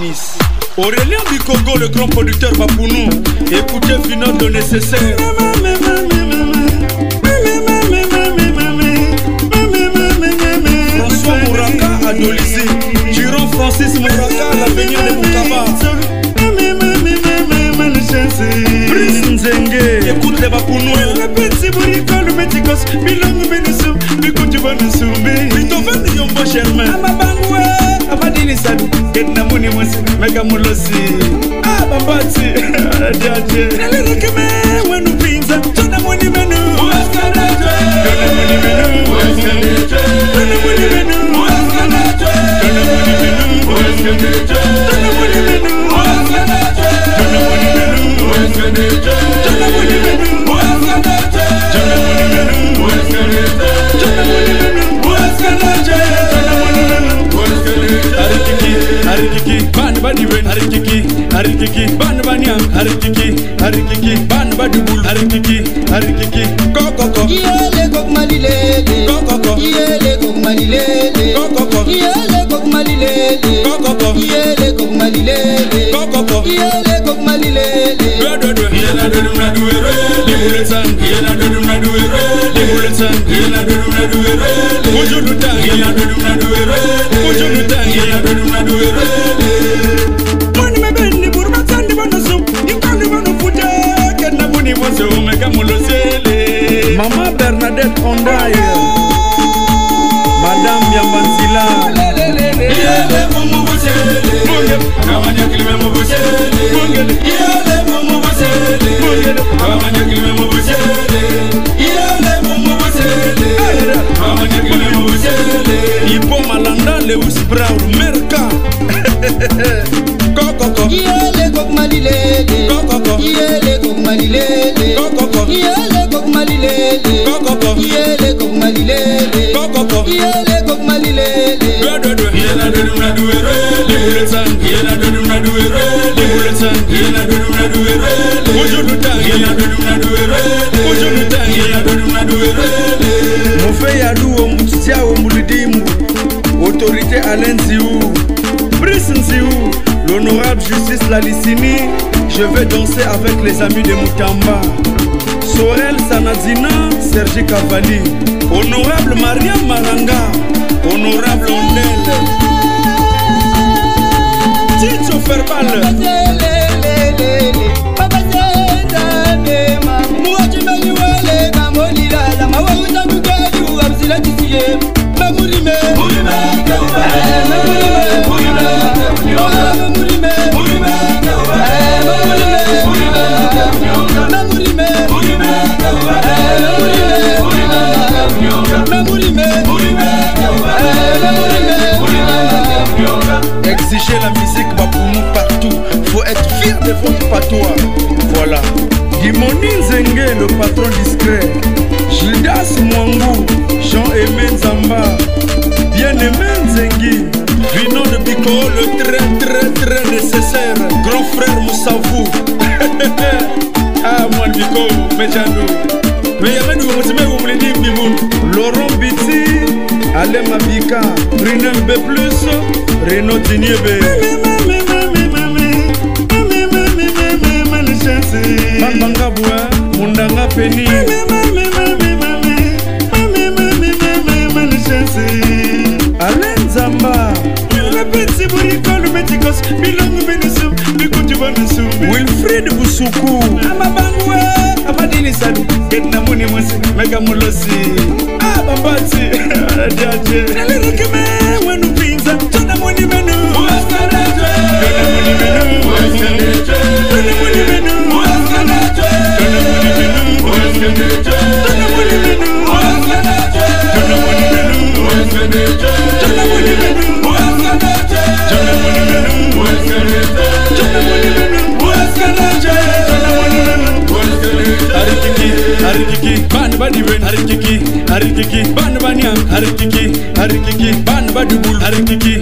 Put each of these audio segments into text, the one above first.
Nice. Aurélien Bikogo, le grand producteur Bapounou. Écoutez Finot de nécessaire. François Mouraka, Adolisé. Durand Francis Mouraka, l'avenir de Moukaba. Brice Nzenge, écoute les Bapounou. Beethoven Yombo Germain. Abadini Sadu, Getna Muni Musi, Mega Mulosi. Ah, Babati, Jaje. Nelekeme, when you bring them, Jana Muni Menu. Jana Muni Menu. Jana Muni Menu. Jana Muni Menu. Jana Muni Menu. Jana Muni Menu. Jana Muni Menu. Harikiki, ban bani wen. Harikiki, ban banyam. Harikiki, ban badubul. Harikiki, kokoko. Yele kok malilele. Kokoko. Yele kok malilele. Kokoko. Yele kok malilele. Kokoko. Yele kok malilele. Kokoko. Yele kok malilele. Yela dodum na duere. Limuletan. Yela dodum na duere. Limuletan. Yela dodum na duere. Ujuduta. Yela dodum na duere. Ujuduta. Yela dodum na duere. Moni me bendi burma sandi bonosu. Inkali bono fuja. Kenna muni mozo mega mulosele. Mama Bernadette Ondaye. Madame Yambanzila. Yele mumu busele. Mungel. Kawanya kilime mumu busele. Mungel. Yele mumu busele. Mungel. Kawanya kilime mumu busele. Yele mumu busele. Kawanya kilime mumu busele. Ipo Malanda Lewis Brown Merka. Kokoko. Yele kok malilele. Kokoko. Yele kok malilele. Kokoko. Yele kok malilele. Kokoko. Yele kok malilele. Kokoko. Yele kok malilele. Yela dodum na duere. Limuletan. Yela dodum na duere. Limuletan. Yela dodum na duere. Ujuduta. Yela dodum na duere. Ujuduta. Yela dodum na duere. Mofe Yadou Omoutia Omoulidimu. Autorité Alain Ziou. Brice Nziou. L'honorable Justice Lalicini. Je vais danser avec les amis de Moutamba. Sorel Sanadina. Sergi Cavali. Honorable Maria Maranga. Honorable Ondel. Tito Ferbal. Exigez la musique Bapounou partout. Faut être fier de votre patois. Voilà. Dimoni Nzenge, le patron discret. Gildas Mwangou, Jean-Aimé Nzamba. Bien-aimé Nzengi. Vino de Biko, le très nécessaire. Grand frère Moussavou. Ah, moi le Biko, Mejano. Mais Yamedou, Laurent Biti, Alain Mabika, Rinel B+, Renaud Tiniebe. Mambanga Boua, Mundanga Penny. Alain Zamba. Wilfried Boussoukou. Amabangwe, Abadini Sadu, Getna Muni Musi, Mega Mulosi. Ah, Babati, Jaje. Nelekeme, when you bring them, Jana Muni Menu. Jana Muni Menu. Jana Muni Menu. Jana Muni Menu. Jana Muni Menu. Jana Muni Menu. Jana Muni Menu. Harikiki, ban bani wen. Harikiki, ban banyam. Harikiki, ban badubul. Harikiki,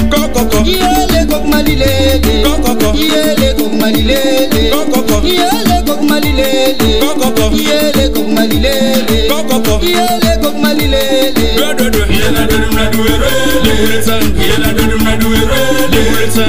kokoko. Yele kok malilele. Kokoko. Yele kok malilele. Kokoko. Yele kok malilele. Kokoko. Yele kok malilele. Kokoko. Yele kok malilele. Yela dodum na duere. Limuletan. Yela dodum na duere. Limuletan.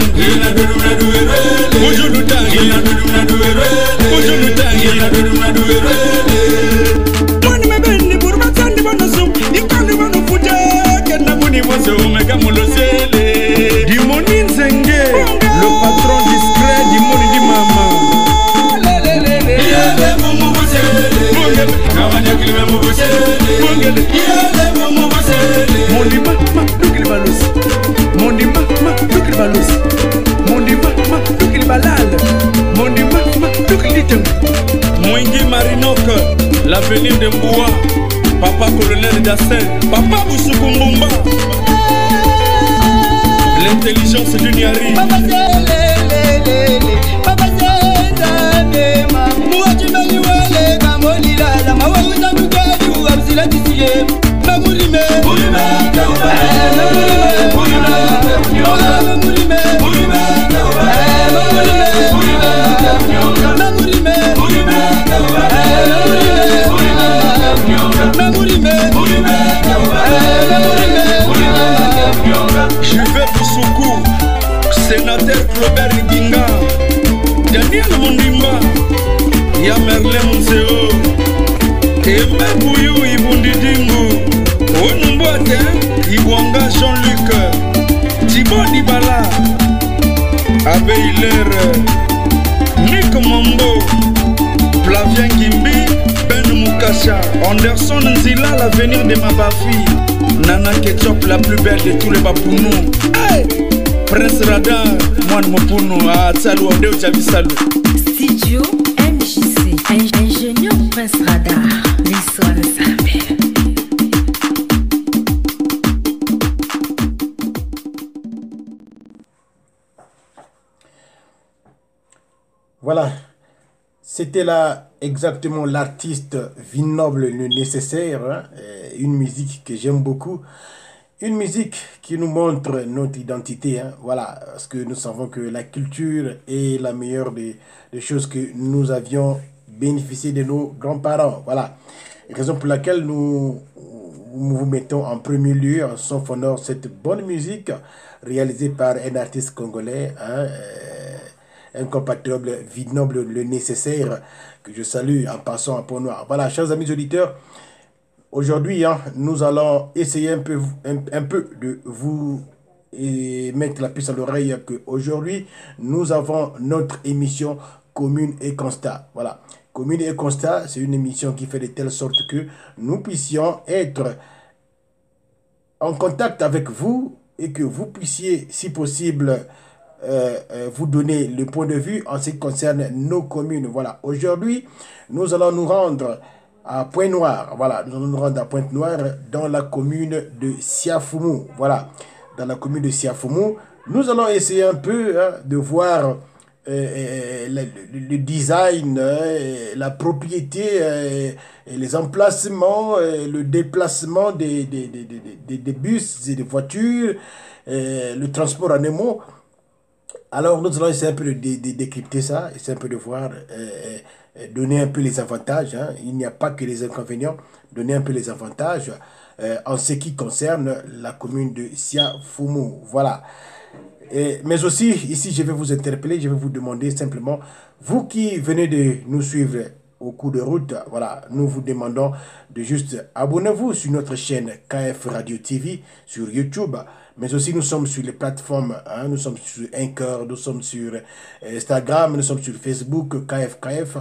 L'avenir de Mboua, papa colonel Dassin, papa Boussoukou, l'intelligence du Niari. Juve Boussoukou, sénateur Robert Ibinga, Daniel Mondimba, ya Merlin Monseo, Embe Bouyou Ibundidingu, Onumboate, Ibwanga Jean-Luc, Thibaut Dibala, Abe Hilaire, Nick Mambo, Flavien Gimbi, Ben Moukasha, Anderson Nzila, l'avenir de ma bafille, Nana Ketchup, la plus belle de tous les Bapounou. Hey! Prince Radar, Moine Mopounou, Atsalou, Odeo Chabisalou. Studio MJC, ingénieur Prince Radar, l'histoire de sa belle. Voilà, c'était là exactement l'artiste Vignoble le Nécessaire, hein, une musique que j'aime beaucoup, une musique qui nous montre notre identité, hein, voilà, parce que nous savons que la culture est la meilleure des choses que nous avions bénéficié de nos grands-parents, voilà, raison pour laquelle nous vous mettons en premier lieu en son honneur cette bonne musique réalisée par un artiste congolais, hein, un compatriote Vignoble le Nécessaire, que je salue en passant à Pont-Noir. Voilà, chers amis auditeurs, aujourd'hui, hein, nous allons essayer un peu de vous mettre la puce à l'oreille qu'aujourd'hui, nous avons notre émission Commune et Constat. Voilà, Commune et Constat, c'est une émission qui fait de telle sorte que nous puissions être en contact avec vous et que vous puissiez, si possible, vous donner le point de vue en ce qui concerne nos communes. Voilà, aujourd'hui, nous allons nous rendre à Pointe-Noire. Voilà, nous allons nous rendre à Pointe-Noire dans la commune de Siafoumou. Voilà, dans la commune de Siafoumou, nous allons essayer un peu, hein, de voir le design, la propriété, les emplacements, le déplacement des bus et des voitures, le transport en émo. Alors, nous allons essayer un peu de décrypter ça, essayer un peu de voir, donner un peu les avantages. Hein. Il n'y a pas que les inconvénients, donner un peu les avantages en ce qui concerne la commune de Siafoumou. Voilà. Mais aussi, ici, je vais vous interpeller, je vais vous demander simplement, vous qui venez de nous suivre au cours de route, voilà, nous vous demandons de juste abonnez-vous sur notre chaîne KF Radio TV sur YouTube, mais aussi nous sommes sur les plateformes, hein, nous sommes sur Anchor, nous sommes sur Instagram, nous sommes sur Facebook, KF.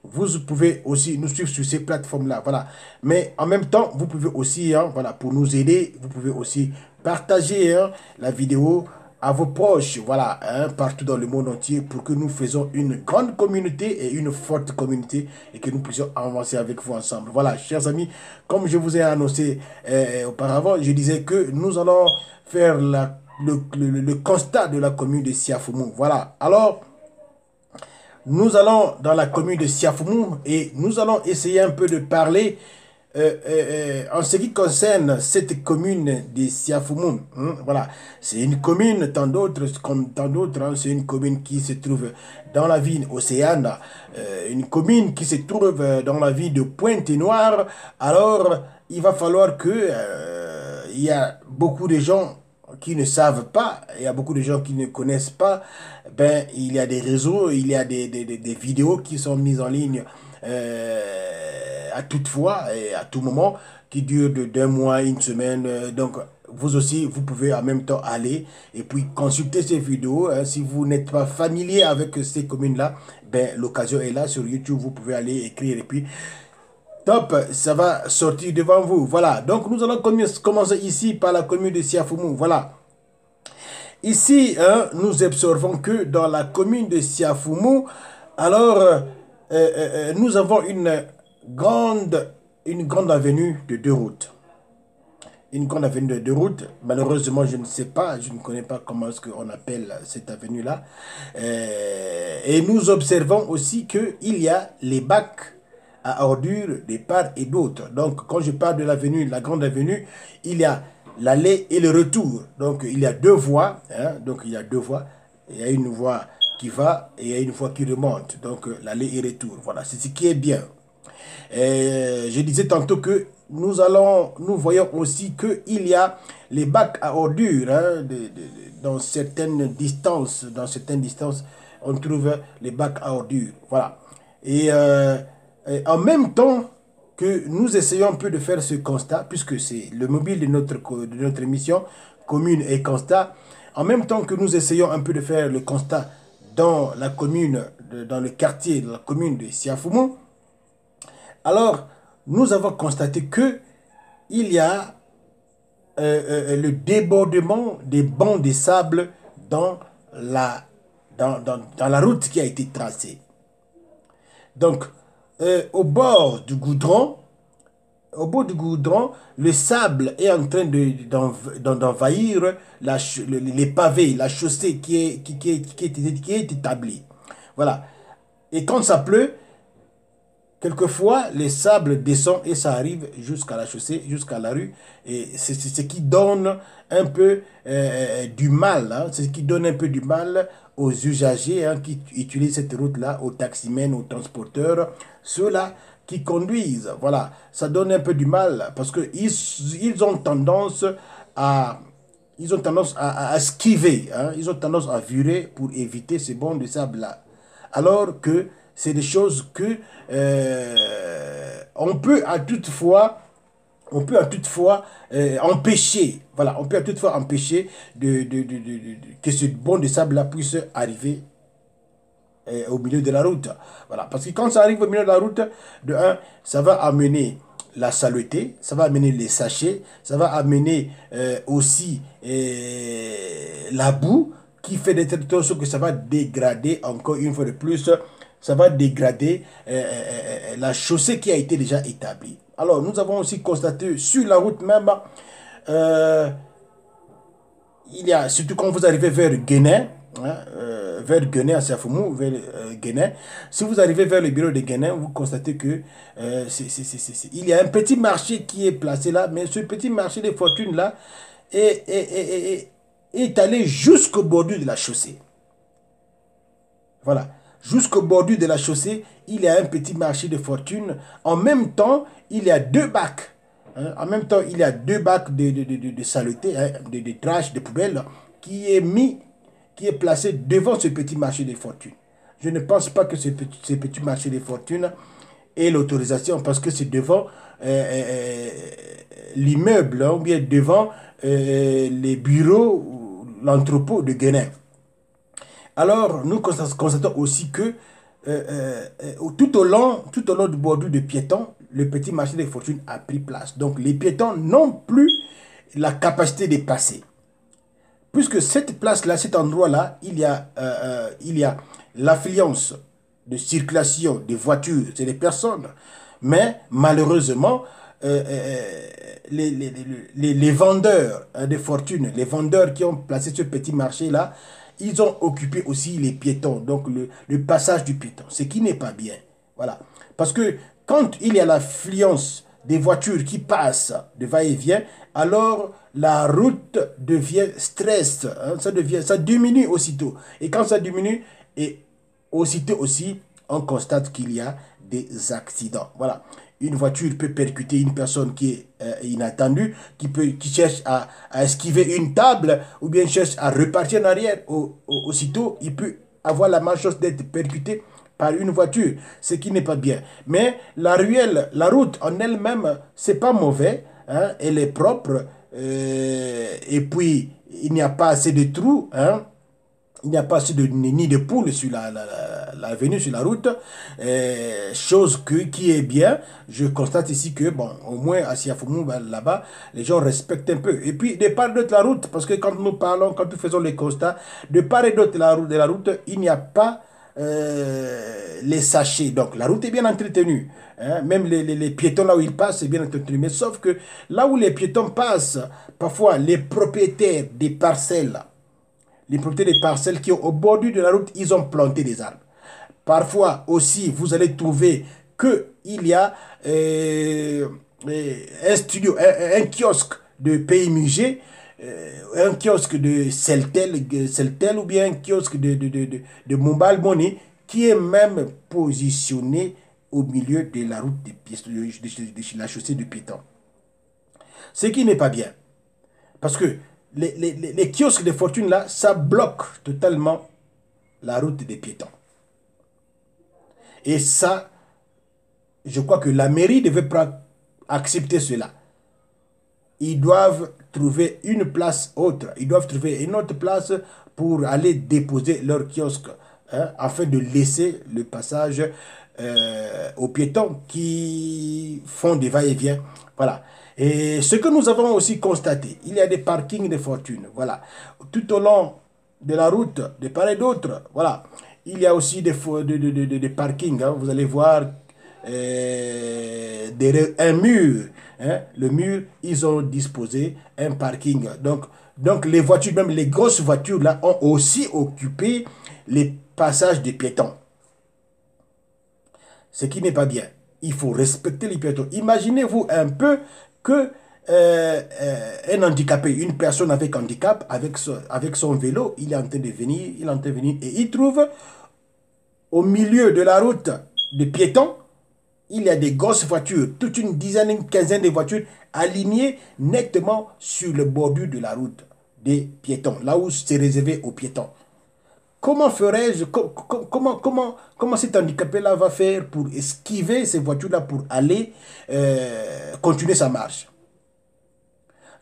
Vous pouvez aussi nous suivre sur ces plateformes-là, voilà. Mais en même temps, vous pouvez aussi, hein, voilà, pour nous aider, vous pouvez aussi partager, hein, la vidéo à vos proches, voilà, hein, partout dans le monde entier, pour que nous faisons une grande communauté et une forte communauté et que nous puissions avancer avec vous ensemble. Voilà, chers amis, comme je vous ai annoncé auparavant, je disais que nous allons faire le constat de la commune de Siafoumou. Voilà, alors, nous allons dans la commune de Siafoumou et nous allons essayer un peu de parler en ce qui concerne cette commune de Siafoumou. Hein, voilà, c'est une commune, tant d'autres, comme tant d'autres, hein, c'est une commune qui se trouve dans la ville Océane, une commune qui se trouve dans la ville de Pointe-Noire. Alors, il va falloir que il y a beaucoup de gens qui ne savent pas, il y a beaucoup de gens qui ne connaissent pas, ben, il y a des réseaux, il y a des vidéos qui sont mises en ligne à toute fois et à tout moment, qui durent d'un mois, une semaine. Donc, vous aussi, vous pouvez en même temps aller et puis consulter ces vidéos. Hein. Si vous n'êtes pas familier avec ces communes-là, ben, l'occasion est là sur YouTube. Vous pouvez aller écrire et puis, top, ça va sortir devant vous. Voilà, donc nous allons commencer ici par la commune de Siafoumou. Voilà. Ici, hein, nous observons que dans la commune de Siafoumou, alors, nous avons une grande avenue de 2 routes. Une grande avenue de 2 routes. Malheureusement, je ne sais pas, je ne connais pas comment est-ce qu'on appelle cette avenue-là. Et nous observons aussi qu'il y a les bacs à ordures de part et d'autre. Donc, quand je parle de l'avenue, la grande avenue, il y a l'aller et le retour. Donc, il y a 2 voies. Hein, donc, il y a 2 voies. Il y a une voie qui va et il y a une voie qui remonte. Donc, l'aller et retour. Voilà, c'est ce qui est bien. Je disais tantôt que nous voyons aussi qu'il y a les bacs à ordures. Hein, dans certaines distances, on trouve les bacs à ordures. Voilà. Et en même temps que nous essayons un peu de faire ce constat, puisque c'est le mobile de notre émission, commune et constat, en même temps que nous essayons un peu de faire le constat dans la commune, dans le quartier de la commune de Siafoumou, alors nous avons constaté que il y a le débordement des bancs de sable dans la route qui a été tracée. Donc, au bord du goudron, le sable est en train d'envahir les pavés, la chaussée qui est établie. Voilà. Et quand ça pleut, quelquefois, les sables descendent et ça arrive jusqu'à la chaussée, jusqu'à la rue. Et c'est ce qui donne un peu du mal. Hein, c'est ce qui donne un peu du mal aux usagers hein, qui utilisent cette route-là, aux taximens, aux transporteurs, ceux-là qui conduisent. Voilà, ça donne un peu du mal parce qu'ils ont tendance à esquiver. Hein, ils ont tendance à virer pour éviter ces bancs de sable-là. Alors que c'est des choses que on peut à toutefois empêcher. Voilà, on peut à toutefois empêcher que ce banc de sable-là puisse arriver au milieu de la route. Voilà, parce que quand ça arrive au milieu de la route, de un, ça va amener la saleté, ça va amener les sachets, ça va amener aussi la boue qui fait des choses que ça va dégrader encore une fois de plus. Ça va dégrader la chaussée qui a été déjà établie. Alors, nous avons aussi constaté sur la route même, il y a, surtout quand vous arrivez vers Guénin, hein, vers Guénin à Siafoumou, vers Guénin, si vous arrivez vers le bureau de Guénin, vous constatez que il y a un petit marché qui est placé là, mais ce petit marché des fortunes là est allé jusqu'au bordure de la chaussée. Voilà. Jusqu'au bordure de la chaussée, il y a un petit marché de fortune. En même temps, il y a 2 bacs. Hein. En même temps, il y a 2 bacs de saleté, hein, de trash, de poubelles, qui est placé devant ce petit marché de fortune. Je ne pense pas que ce petit marché de fortune ait l'autorisation parce que c'est devant l'immeuble, hein, ou bien devant les bureaux, l'entrepôt de Guénin. Alors, nous constatons aussi que tout au long du bordure de piétons, le petit marché des fortunes a pris place. Donc, les piétons n'ont plus la capacité de passer. Puisque cette place-là, cet endroit-là, il y a l'affluence de circulation des voitures et des personnes. Mais, malheureusement, les vendeurs de fortune, les vendeurs qui ont placé ce petit marché-là, ils ont occupé aussi les piétons, donc le passage du piéton, ce qui n'est pas bien. Voilà. Parce que quand il y a l'affluence des voitures qui passent de va-et-vient, alors la route devient stress, hein, ça diminue aussitôt. Et quand ça diminue, et aussitôt aussi, on constate qu'il y a des accidents. Voilà. une voiture peut percuter une personne qui est inattendue, qui cherche à esquiver une table ou bien cherche à repartir en arrière. Aussitôt, il peut avoir la malchance d'être percuté par une voiture, ce qui n'est pas bien. Mais la ruelle, la route en elle-même, c'est pas mauvais, hein, elle est propre, et puis il n'y a pas assez de trous, hein. Il n'y a pas assez de nid de poules sur l'avenue, sur la route. Chose qui est bien. Je constate ici que, bon, au moins à Siafoumou, là-bas, les gens respectent un peu. Et puis, de part et d'autre de la route, parce que quand nous parlons, quand nous faisons les constats, de part et d'autre de la route, il n'y a pas les sachets. Donc, la route est bien entretenue. Hein? Même les piétons, là où ils passent, c'est bien entretenu. Mais sauf que là où les piétons passent, parfois, les propriétaires des parcelles, les propriétaires des parcelles qui sont au bord de la route, ils ont planté des arbres. Parfois aussi, vous allez trouver qu'il y a un studio, un kiosque de PMUG, un kiosque de Celtel ou bien un kiosque de Mobile Money qui est même positionné au milieu de la route de la chaussée de piétons. Ce qui n'est pas bien. Parce que les kiosques de fortune là, ça bloque totalement la route des piétons. Et ça, je crois que la mairie devait accepter cela. Ils doivent trouver une place autre. Ils doivent trouver une autre place pour aller déposer leur kiosque, hein, afin de laisser le passage aux piétons qui font des va-et-vient. Voilà. Et ce que nous avons aussi constaté, il y a des parkings de fortune. Voilà. Tout au long de la route, de part et d'autre, voilà. Il y a aussi des parkings. Hein. Vous allez voir derrière un mur. Hein. Le mur, ils ont disposé un parking. Donc les voitures, même les grosses voitures, là, ont aussi occupé les passages des piétons. Ce qui n'est pas bien. Il faut respecter les piétons. Imaginez-vous un peu que un handicapé, une personne avec handicap, avec son vélo, il est en train de venir, et il trouve au milieu de la route de piétons, il y a des grosses voitures, toute une dizaine, une quinzaine de voitures alignées nettement sur le bordure de la route des piétons, là où c'est réservé aux piétons. Comment ferais-je, comment cet handicapé-là va faire pour esquiver ces voitures-là pour aller continuer sa marche?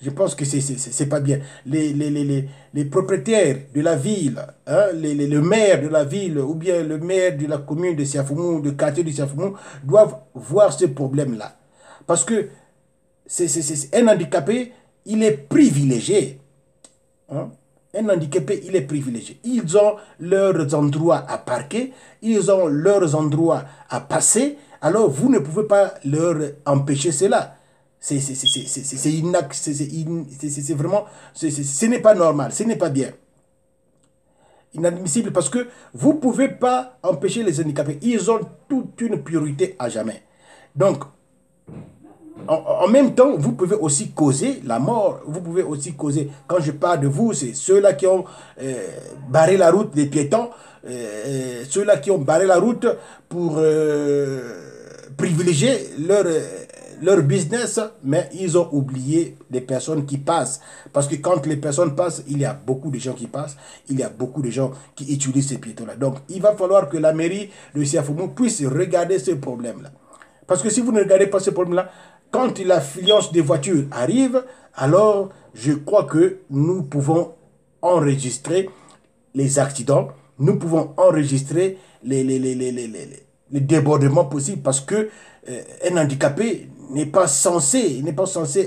Je pense que c'est pas bien. Les propriétaires de la ville, hein, le maire de la ville ou bien le maire de la commune de Siafoumou, du quartier de Siafoumou, doivent voir ce problème-là. Parce que c'est un handicapé, il est privilégié. Hein? Un handicapé, il est privilégié. Ils ont leurs endroits à parquer, ils ont leurs endroits à passer, alors vous ne pouvez pas leur empêcher cela. C'est vraiment, ce n'est pas normal, ce n'est pas bien. Inadmissible parce que vous ne pouvez pas empêcher les handicapés. Ils ont toute une priorité à jamais. Donc, en même temps, vous pouvez aussi causer la mort. Vous pouvez aussi causer, quand je parle de vous, c'est ceux-là qui ont barré la route des piétons, ceux-là qui ont barré la route pour privilégier leur business, mais ils ont oublié les personnes qui passent. Parce que quand les personnes passent, il y a beaucoup de gens qui passent, il y a beaucoup de gens qui utilisent ces piétons-là. Donc, il va falloir que la mairie de Siafoumou puisse regarder ce problème-là. Parce que si vous ne regardez pas ce problème-là, quand l'affluence des voitures arrive, alors je crois que nous pouvons enregistrer les accidents, nous pouvons enregistrer les débordements possibles parce que un handicapé n'est pas censé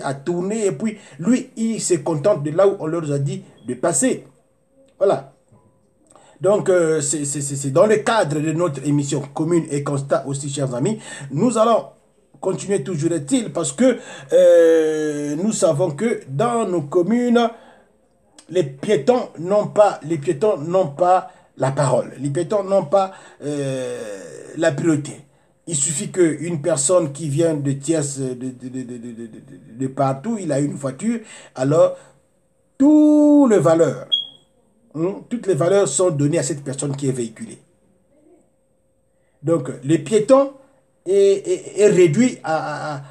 à tourner et puis lui, il se contente de là où on leur a dit de passer. Voilà. Donc, c'est dans le cadre de notre émission Commune et Constat aussi, chers amis, nous allons continuer toujours est-il parce que nous savons que dans nos communes, les piétons n'ont pas la parole. Les piétons n'ont pas la priorité. Il suffit qu'une personne qui vient de tierce, de partout, il a une voiture, alors toutes les valeurs sont données à cette personne qui est véhiculée. Donc, les piétons, est réduit à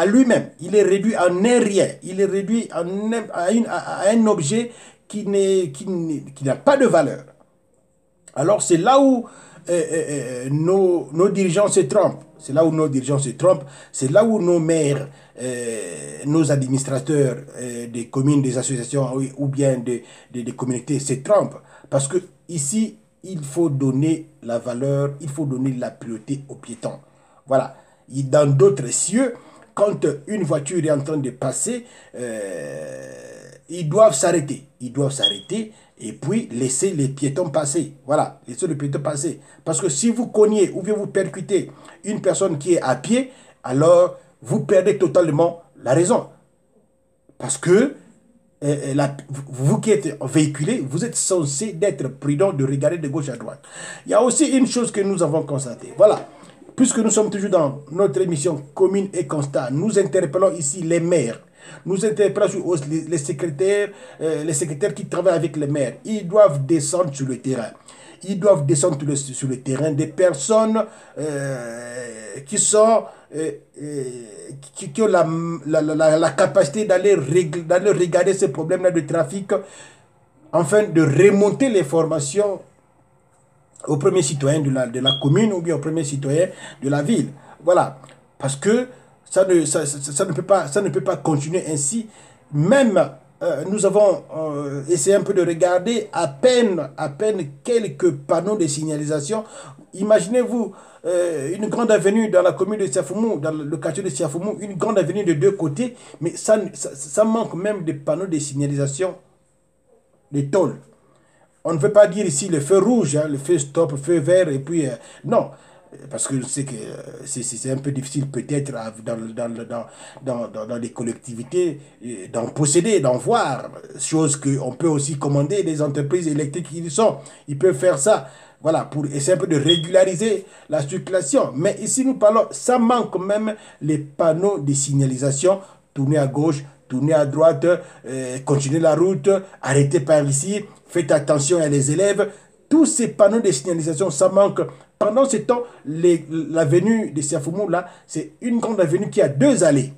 lui-même. Il est réduit en un rien. Il est réduit à un objet qui n'a pas de valeur. Alors c'est là où nos dirigeants se trompent. C'est là où nos dirigeants se trompent. C'est là où nos maires, nos administrateurs des communes, des associations ou bien des communautés se trompent. Parce que ici, il faut donner la valeur, il faut donner la priorité aux piétons. Voilà. Et dans d'autres cieux, quand une voiture est en train de passer, ils doivent s'arrêter. Ils doivent s'arrêter et puis laisser les piétons passer. Voilà, laisser les piétons passer. Parce que si vous cognez ou bien vous percutez une personne qui est à pied, alors vous perdez totalement la raison. Parce que vous qui êtes véhiculé, vous êtes censé d'être prudent, de regarder de gauche à droite. Il y a aussi une chose que nous avons constatée. Voilà. Puisque nous sommes toujours dans notre émission Commune et Constat, nous interpellons ici les maires. Nous interpellons aussi les secrétaires qui travaillent avec les maires. Ils doivent descendre sur le terrain. Ils doivent descendre sur le terrain des personnes qui ont la capacité d'aller regarder ces problèmes-là de trafic afin de remonter les formations au premier citoyen de la commune ou bien au premier citoyen de la ville. Voilà. Parce que ça ne peut pas continuer ainsi. Même nous avons essayé un peu de regarder à peine quelques panneaux de signalisation. Imaginez-vous une grande avenue dans la commune de Siafoumou, dans le quartier de Siafoumou, une grande avenue de deux côtés, mais ça manque même de panneaux de signalisation, de tôles. On ne veut pas dire ici le feu rouge, hein, le feu stop, feu vert, et puis non, parce que je sais que c'est un peu difficile peut-être dans les collectivités d'en posséder, d'en voir, chose qu'on peut aussi commander des entreprises électriques qui y sont. Ils peuvent faire ça, voilà, pour essayer un peu de régulariser la circulation. Mais ici nous parlons, ça manque même les panneaux de signalisation, tourner à gauche, tourner à droite, continuer la route, arrêter par ici, faites attention à les élèves. Tous ces panneaux de signalisation, ça manque. Pendant ce temps, l'avenue de Siafoumou, là, c'est une grande avenue qui a deux allées.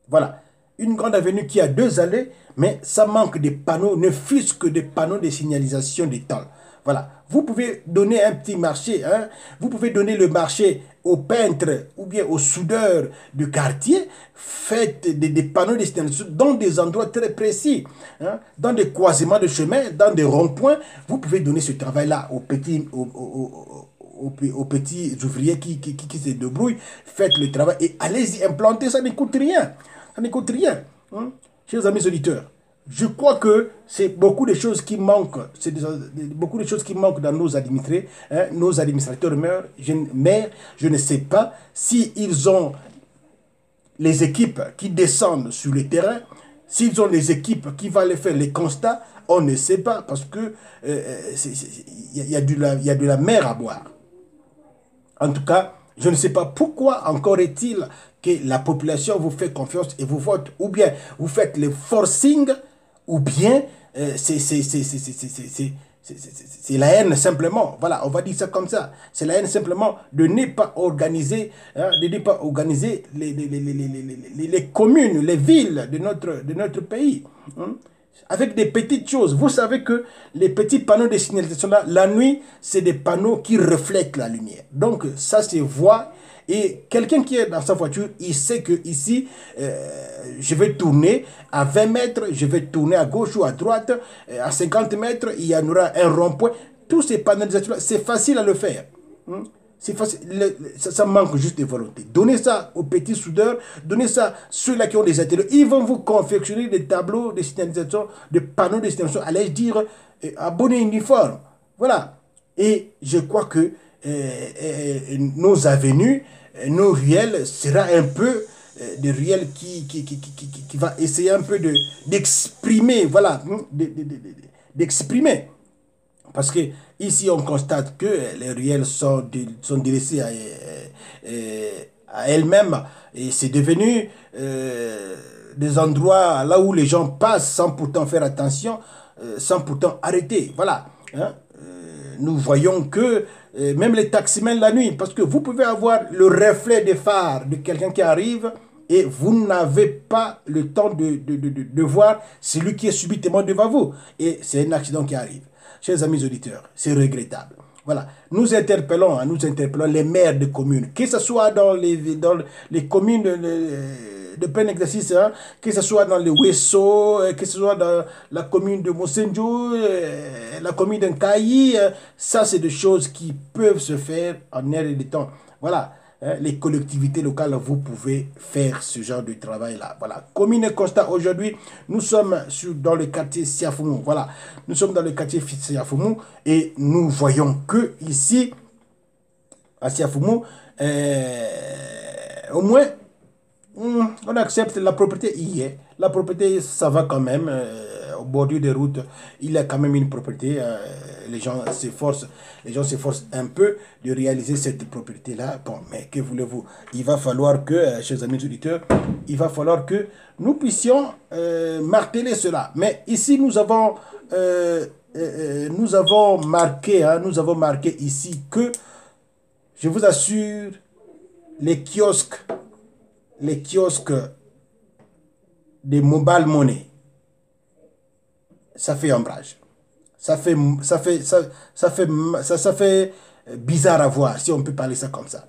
Voilà. Une grande avenue qui a deux allées, mais ça manque de panneaux, ne fût-ce que des panneaux de signalisation des temps. Voilà. Vous pouvez donner un petit marché, hein? Vous pouvez donner le marché aux peintres ou bien aux soudeurs du quartier. Faites des panneaux de signalisation dans des endroits très précis, hein? Dans des croisements de chemin, dans des ronds-points. Vous pouvez donner ce travail-là aux petits ouvriers qui se débrouillent. Faites le travail et allez-y implanter, ça ne coûte rien. Ça ne coûte rien, hein? Chers amis auditeurs. Je crois que c'est beaucoup de choses qui manquent. C'est beaucoup de choses qui manquent dans nos administrés, hein, nos administrateurs maires. Je ne sais pas s'ils ont les équipes qui descendent sur le terrain, s'ils ont les équipes qui vont aller faire les constats. On ne sait pas parce que il y a de la mer à boire. En tout cas, je ne sais pas pourquoi encore est-il que la population vous fait confiance et vous vote, ou bien vous faites le forcing, ou bien c'est la haine simplement. Voilà, on va dire ça comme ça. C'est la haine simplement de ne pas organiser, hein, les communes, les villes de notre pays. Hein, avec des petites choses. Vous savez que les petits panneaux de signalisation là, la nuit, c'est des panneaux qui reflètent la lumière. Donc ça se voit. Et quelqu'un qui est dans sa voiture, il sait que ici, je vais tourner à 20 mètres, je vais tourner à gauche ou à droite, à 50 mètres, il y en aura un rond-point. Tous ces panneaux, c'est facile à le faire. C'est facile, ça manque juste de volonté. Donnez ça aux petits soudeurs, donnez ça à ceux-là qui ont des ateliers. Ils vont vous confectionner des tableaux de signalisation, des panneaux de signalisation, allez dire, à bon uniforme. Voilà. Et je crois que nos avenues, nos ruelles sera un peu des ruelles qui va essayer un peu d'exprimer, voilà, d'exprimer. Parce que ici on constate que les ruelles sont délaissées à elles-mêmes et c'est devenu des endroits là où les gens passent sans pourtant faire attention, sans pourtant arrêter. Voilà. Hein? Nous voyons que même les taximens la nuit, parce que vous pouvez avoir le reflet des phares de quelqu'un qui arrive et vous n'avez pas le temps de voir celui qui est subitement devant vous. Et c'est un accident qui arrive. Chers amis auditeurs, c'est regrettable. Voilà, nous interpellons les maires de communes, que ce soit dans les communes de plein exercice, hein, que ce soit dans le Wesso, que ce soit dans la commune de Mosenjo, la commune d'Nkayi, ça c'est des choses qui peuvent se faire en air et de temps. Voilà, hein, les collectivités locales, vous pouvez faire ce genre de travail-là. Voilà, commune et constat aujourd'hui, nous sommes dans le quartier Siafoumou. Voilà, nous sommes dans le quartier Siafoumou et nous voyons que ici, à Siafoumou, au moins, on accepte la propriété y est. La propriété, ça va quand même. Au bordure des routes, il y a quand même une propriété. Les gens s'efforcent un peu de réaliser cette propriété-là. Bon, mais que voulez-vous? Il va falloir que, chers amis auditeurs, il va falloir que nous puissions marteler cela. Mais ici, nous avons marqué ici que, je vous assure, les kiosques des mobile money, ça fait ombrage. Ça fait bizarre à voir, si on peut parler ça comme ça.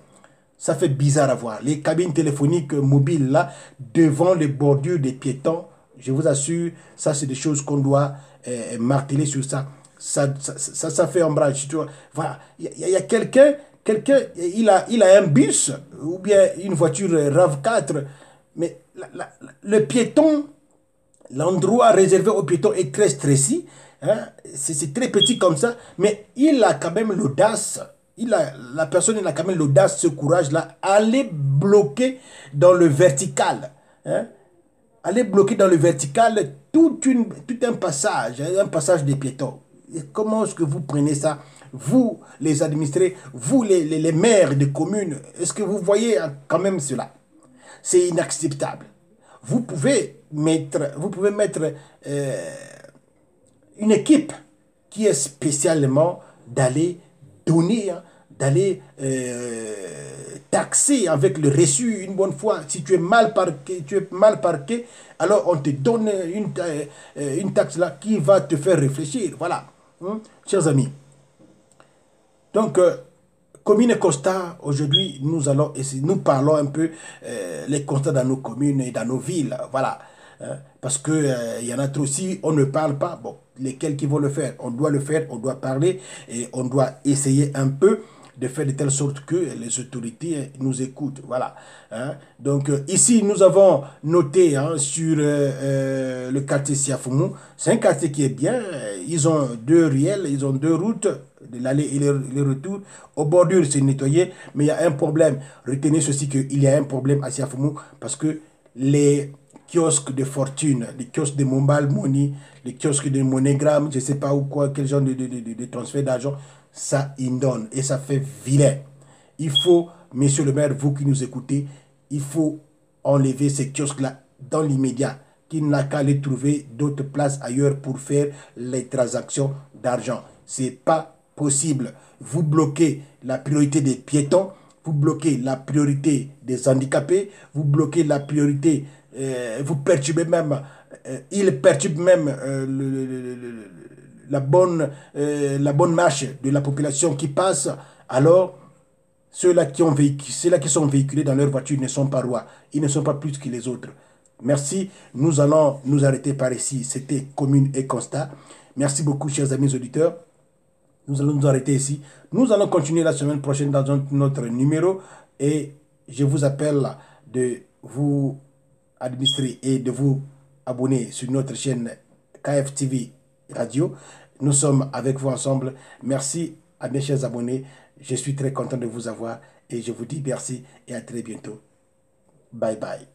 Ça fait bizarre à voir. Les cabines téléphoniques mobiles là, devant les bordures des piétons, je vous assure, ça c'est des choses qu'on doit marteler sur ça. Ça fait ombrage. Voilà. Il y a quelqu'un, il a un bus ou bien une voiture RAV4, mais le piéton, l'endroit réservé aux piétons est très stressé, hein? C'est très petit comme ça, mais il a quand même l'audace, la personne il a quand même l'audace, ce courage-là, aller bloquer dans le vertical, hein? Aller bloquer dans le vertical tout un passage des piétons. Et comment est-ce que vous prenez ça? Vous, les administrés, vous, les maires de communes, est-ce que vous voyez quand même cela? C'est inacceptable. Vous pouvez mettre une équipe qui est spécialement d'aller donner, d'aller taxer avec le reçu une bonne fois. Si tu es mal parqué, alors on te donne une taxe là qui va te faire réfléchir. Voilà, chers amis. Donc, commune et constat, aujourd'hui, nous parlons un peu les constats dans nos communes et dans nos villes. Voilà. Parce qu'il y en a trop. Si on ne parle pas, bon, lesquels qui vont le faire? On doit le faire, on doit parler et on doit essayer un peu de faire de telle sorte que les autorités nous écoutent. Voilà. Hein? Donc, ici, nous avons noté sur le quartier Siafoumou. C'est un quartier qui est bien. Ils ont 2 ruelles, ils ont 2 routes, de l'aller et le retour. Au bordure, c'est nettoyé, mais il y a un problème. Retenez ceci, qu'il y a un problème à Siafoumou parce que les kiosques de fortune, les kiosques de mobile money, les kiosques de MoneyGram, je ne sais pas ou quoi, quel genre de transfert d'argent, ça inonde et ça fait vilain. Il faut, monsieur le maire, vous qui nous écoutez, il faut enlever ces kiosques-là dans l'immédiat, qu'il n'a qu'à aller trouver d'autres places ailleurs pour faire les transactions d'argent. Ce n'est pas possible. Vous bloquez la priorité des piétons, vous bloquez la priorité des handicapés, vous bloquez la priorité, vous perturbez même, il perturbe même la bonne marche de la population qui passe. Alors, ceux-là qui sont véhiculés dans leur voiture ne sont pas rois, ils ne sont pas plus que les autres. Merci, nous allons nous arrêter par ici. C'était Commune et Constat. Merci beaucoup, chers amis auditeurs. Nous allons nous arrêter ici. Nous allons continuer la semaine prochaine dans notre numéro. Et je vous appelle de vous administrer et de vous abonner sur notre chaîne KFTV Radio. Nous sommes avec vous ensemble. Merci à mes chers abonnés. Je suis très content de vous avoir. Et je vous dis merci et à très bientôt. Bye bye.